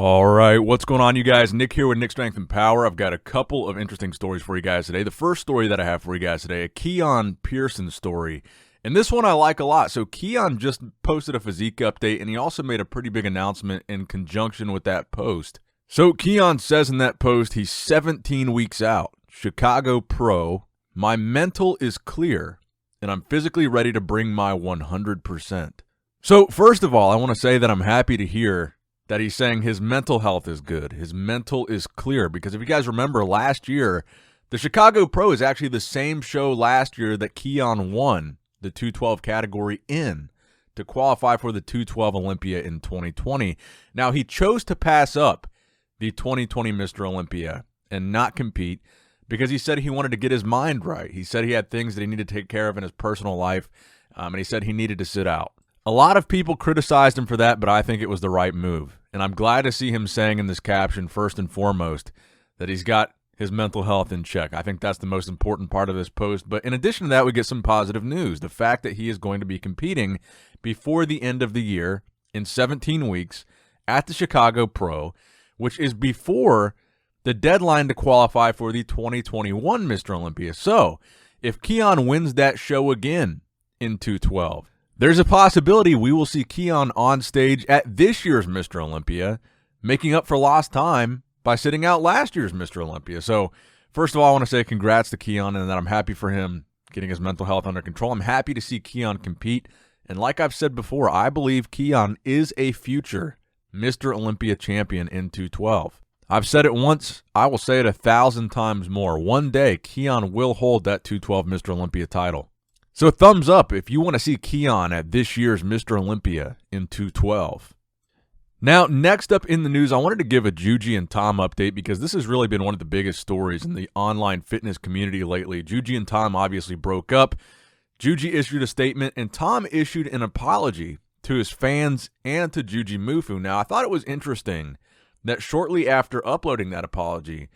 All right, what's going on, you guys? Nick here with Nick Strength and Power. I've got a couple of interesting stories for you guys today. The first story that I have for you guys today, a Keone Pearson story. And this one I like a lot. So Keone just posted a physique update, and he also made a pretty big announcement in conjunction with that post. So Keone says in that post he's 17 weeks out, Chicago Pro. My mental is clear, and I'm physically ready to bring my 100%. So first of all, I want to say that I'm happy to hear that he's saying his mental health is good. His mental is clear, because if you guys remember last year, the Chicago Pro is actually the same show last year that Keone won the 212 category in to qualify for the 212 Olympia in 2020. Now, he chose to pass up the 2020 Mr. Olympia and not compete because he said he wanted to get his mind right. He said he had things that he needed to take care of in his personal life, and he said he needed to sit out. A lot of people criticized him for that, but I think it was the right move. And I'm glad to see him saying in this caption, first and foremost, that he's got his mental health in check. I think that's the most important part of this post. But in addition to that, we get some positive news. The fact that he is going to be competing before the end of the year in 17 weeks at the Chicago Pro, which is before the deadline to qualify for the 2021 Mr. Olympia. So if Keone wins that show again in 212, there's a possibility we will see Keone on stage at this year's Mr. Olympia, making up for lost time by sitting out last year's Mr. Olympia. So, first of all, I want to say congrats to Keone, and that I'm happy for him getting his mental health under control. I'm happy to see Keone compete, and like I've said before, I believe Keone is a future Mr. Olympia champion in 212. I've said it once, I will say it 1,000 times more. One day, Keone will hold that 212 Mr. Olympia title. So thumbs up if you want to see Keone at this year's Mr. Olympia in 212. Now, next up in the news, I wanted to give a Juji and Tom update because this has really been one of the biggest stories in the online fitness community lately. Juji and Tom obviously broke up. Juji issued a statement, and Tom issued an apology to his fans and to Jujimufu. Now, I thought it was interesting that shortly after uploading that apology,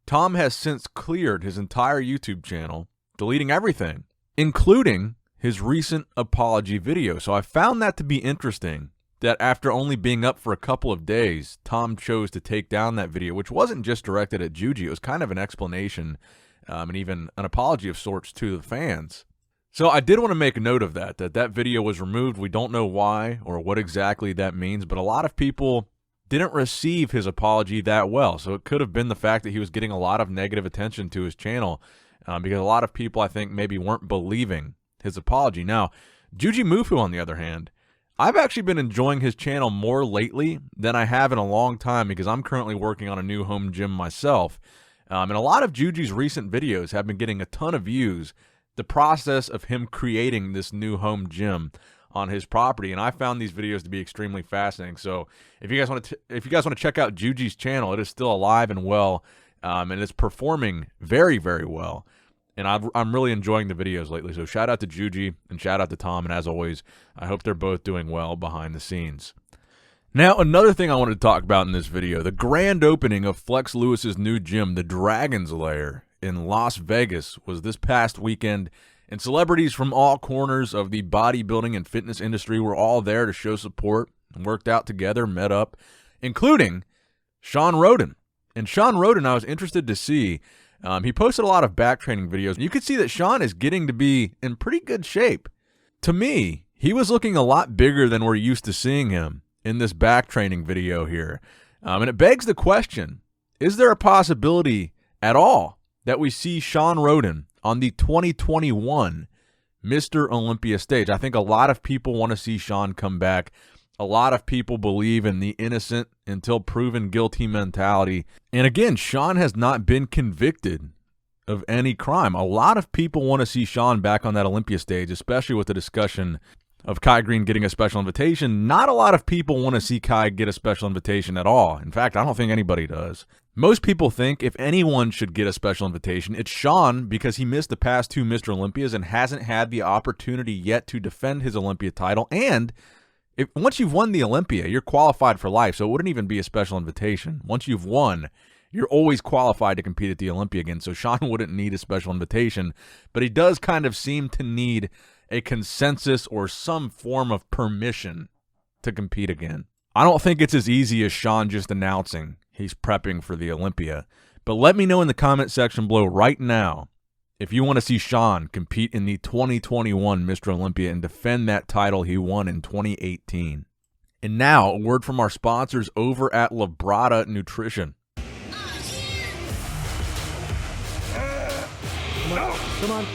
Tom has since cleared his entire YouTube channel, deleting everything, including his recent apology video. So I found that to be interesting, that after only being up for a couple of days, Tom chose to take down that video, which wasn't just directed at Juji. It was kind of an explanation and even an apology of sorts to the fans. So I did want to make a note of that video was removed. We don't know why or what exactly that means, but a lot of people didn't receive his apology that well. So it could have been the fact that he was getting a lot of negative attention to his channel, because a lot of people, I think, maybe weren't believing his apology. Now, Jujimufu, on the other hand, I've actually been enjoying his channel more lately than I have in a long time because I'm currently working on a new home gym myself. And a lot of Juji's recent videos have been getting a ton of views, the process of him creating this new home gym on his property, and I found these videos to be extremely fascinating. So if you guys want to check out Juji's channel, it is still alive and well, and it's performing very, very well. And I'm really enjoying the videos lately. So shout out to Juji and shout out to Tom. And as always, I hope they're both doing well behind the scenes. Now, another thing I wanted to talk about in this video, the grand opening of Flex Lewis's new gym, the Dragon's Lair in Las Vegas, was this past weekend. And celebrities from all corners of the bodybuilding and fitness industry were all there to show support and worked out together, met up, including Sean Rhoden. And Sean Rhoden, I was interested to see. He posted a lot of back training videos. You could see that Sean is getting to be in pretty good shape. To me, he was looking a lot bigger than we're used to seeing him in this back training video here. And it begs the question, is there a possibility at all that we see Sean Rhoden on the 2021 Mr. Olympia stage? I think a lot of people want to see Sean come back. A lot of people believe in the innocent until proven guilty mentality. And again, Sean has not been convicted of any crime. A lot of people want to see Sean back on that Olympia stage, especially with the discussion of Kai Green getting a special invitation. Not a lot of people want to see Kai get a special invitation at all. In fact, I don't think anybody does. Most people think if anyone should get a special invitation, it's Sean, because he missed the past two Mr. Olympias and hasn't had the opportunity yet to defend his Olympia title. And once you've won the Olympia, you're qualified for life, so it wouldn't even be a special invitation. Once you've won, you're always qualified to compete at the Olympia again, so Sean wouldn't need a special invitation, but he does kind of seem to need a consensus or some form of permission to compete again. I don't think it's as easy as Sean just announcing he's prepping for the Olympia. But let me know in the comment section below right now if you want to see Sean compete in the 2021 Mr. Olympia and defend that title he won in 2018. And now, a word from our sponsors over at Labrada Nutrition. Come on.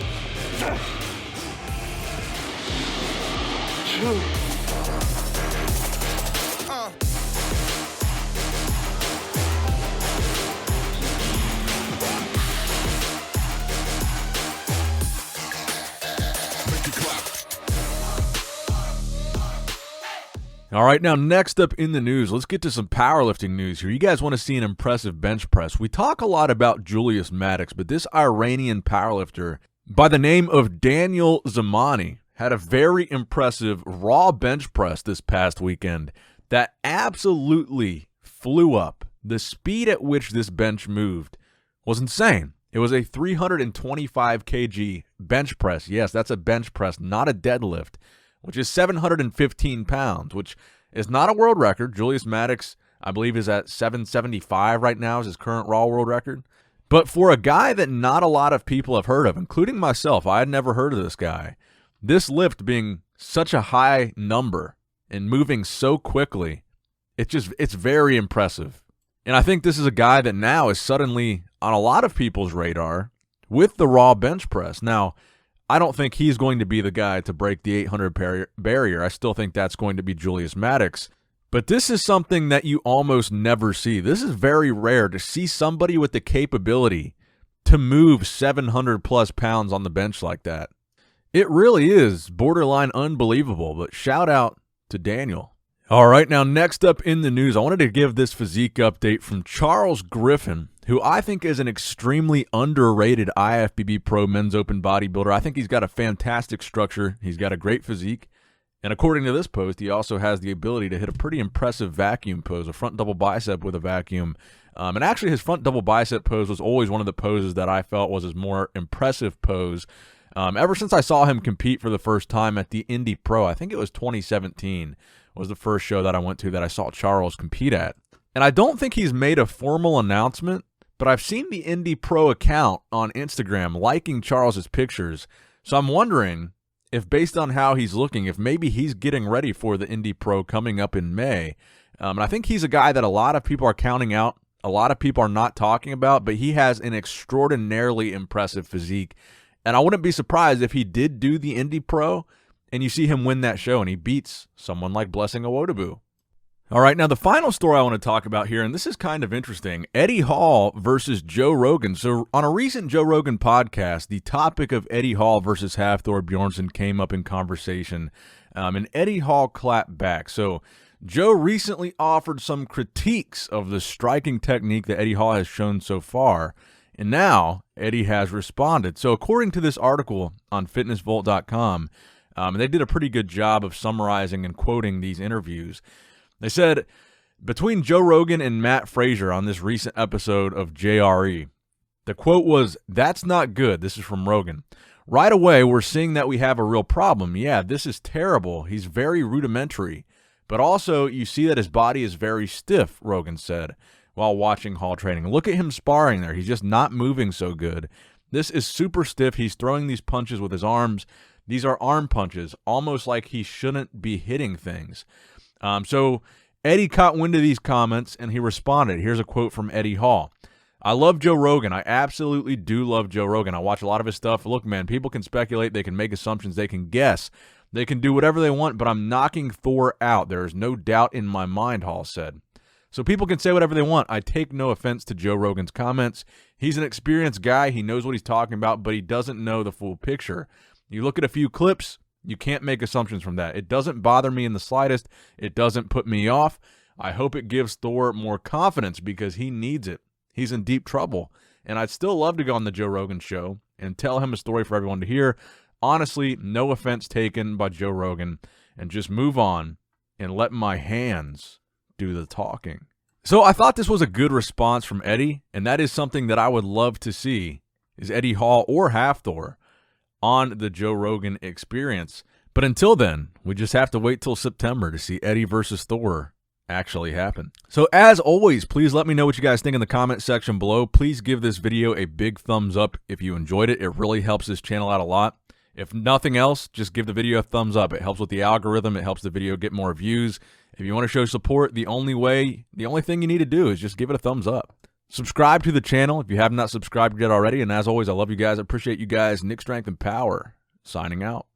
All right, now next up in the news, let's get to some powerlifting news here. You guys want to see an impressive bench press. We talk a lot about Julius Maddox, but this Iranian powerlifter by the name of Daniel Zamani had a very impressive raw bench press this past weekend that absolutely flew up. The speed at which this bench moved was insane. It was a 325 kg bench press. Yes, that's a bench press, not a deadlift, which is 715 pounds, which is not a world record. Julius Maddox, I believe, is at 775 right now, is his current raw world record. But for a guy that not a lot of people have heard of, including myself, I had never heard of this guy, this lift being such a high number and moving so quickly, it's very impressive. And I think this is a guy that now is suddenly on a lot of people's radar with the raw bench press. Now, I don't think he's going to be the guy to break the 800 barrier. I still think that's going to be Julius Maddox. But this is something that you almost never see. This is very rare to see somebody with the capability to move 700-plus pounds on the bench like that. It really is borderline unbelievable, but shout out to Daniel. All right, now next up in the news, I wanted to give this physique update from Charles Griffin, who I think is an extremely underrated IFBB Pro Men's Open bodybuilder. I think he's got a fantastic structure. He's got a great physique. And according to this post, he also has the ability to hit a pretty impressive vacuum pose, a front double bicep with a vacuum. And actually, his front double bicep pose was always one of the poses that I felt was his more impressive pose. Ever since I saw him compete for the first time at the Indy Pro, I think it was 2017, was the first show that I went to that I saw Charles compete at. And I don't think he's made a formal announcement, but I've seen the Indy Pro account on Instagram liking Charles's pictures. So I'm wondering if, based on how he's looking, if maybe he's getting ready for the Indy Pro coming up in May. And I think he's a guy that a lot of people are counting out, a lot of people are not talking about, but he has an extraordinarily impressive physique. And I wouldn't be surprised if he did do the Indy Pro and you see him win that show and he beats someone like Blessing Awodabu. All right, now the final story I want to talk about here, and this is kind of interesting, Eddie Hall versus Joe Rogan. So on a recent Joe Rogan podcast, the topic of Eddie Hall versus Hafthor Bjornsson came up in conversation, and Eddie Hall clapped back. So Joe recently offered some critiques of the striking technique that Eddie Hall has shown so far, and now Eddie has responded. So according to this article on fitnessvolt.com, they did a pretty good job of summarizing and quoting these interviews. They said, between Joe Rogan and Matt Frazier on this recent episode of JRE, the quote was, "That's not good." This is from Rogan. "Right away, we're seeing that we have a real problem. Yeah, this is terrible. He's very rudimentary. But also, you see that his body is very stiff," Rogan said, while watching Hall training. "Look at him sparring there. He's just not moving so good. This is super stiff. He's throwing these punches with his arms. These are arm punches, almost like he shouldn't be hitting things." So Eddie caught wind of these comments, and he responded. Here's a quote from Eddie Hall. "I love Joe Rogan. I absolutely do love Joe Rogan. I watch a lot of his stuff. Look, man, people can speculate. They can make assumptions. They can guess. They can do whatever they want, but I'm knocking Thor out. There is no doubt in my mind," Hall said. So people can say whatever they want. I take no offense to Joe Rogan's comments. He's an experienced guy. He knows what he's talking about, but he doesn't know the full picture. You look at a few clips, you can't make assumptions from that. It doesn't bother me in the slightest. It doesn't put me off. I hope it gives Thor more confidence because he needs it. He's in deep trouble. And I'd still love to go on the Joe Rogan show and tell him a story for everyone to hear. Honestly, no offense taken by Joe Rogan, and just move on and let my hands do the talking. So I thought this was a good response from Eddie, and that is something that I would love to see, is Eddie Hall or Hafthor on the Joe Rogan experience. But until then, we just have to wait till September to see Eddie versus Thor actually happen. So as always, please let me know what you guys think in the comment section below. Please give this video a big thumbs up if you enjoyed it. It really helps this channel out a lot. If nothing else, just give the video a thumbs up. It helps with the algorithm. It helps the video get more views. If you want to show support, the only thing you need to do is just give it a thumbs up. Subscribe to the channel if you have not subscribed yet already. And as always, I love you guys. I appreciate you guys. Nick Strength and Power, signing out.